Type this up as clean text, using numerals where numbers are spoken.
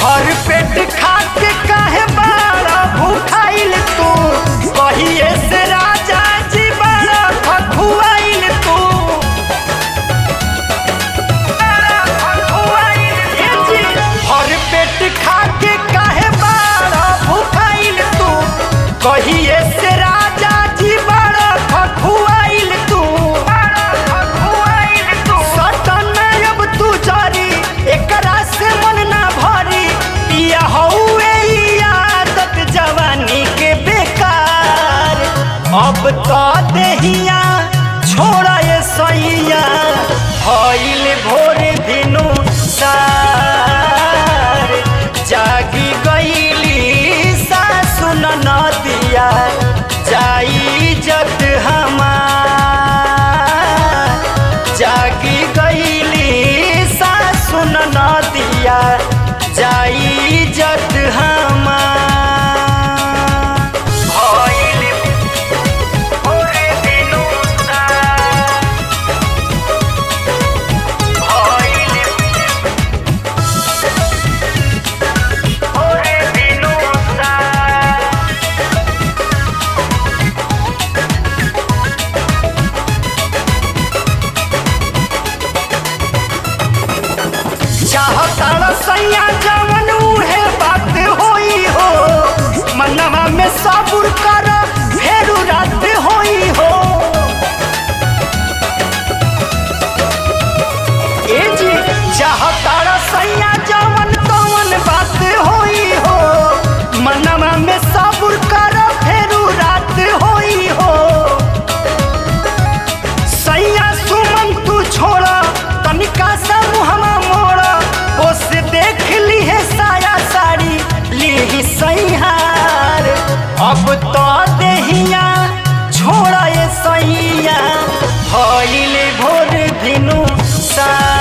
भर पेट खा के काहे बाड़ा भूखाइल तू, कहिए से राजा जी बड़ा खखुआइल तू। भर पेट खा के काहे बाड़ा भूखाइल तू, कहिए से राजा जी बड़ा खखुआइल तू। सटन अब तू जारी एकरा से मन ना भरी, पिया हौवे ई आदत जवानी के बेकार। अब तो देहिया छोड़ा ये सैया भइल भोर भिनु सार, जागी गईली सासु ननदिया जाई इज्जत हमार। जागी गईली सासु ननदिया जाई इज्जत हमार। भइल भोर भिनु सार, भइल भोर भिनु सार। चाहता सैया जवन उहे बात होई हो, मनवा में सबूर कर फेरू रात होई हो। ए जी चाहता सैया जवन तवन बात होई हो, मनवा में सबूर कर फेरू रात होई हो। सैया सुमन तू छोड़ा तनिका सा मुहमा मोड़ा, ओस देख ली है साया साड़ी ली सैहार। अब तो देहिया छोड़ा ये सैया भइल भोर भिनु सार।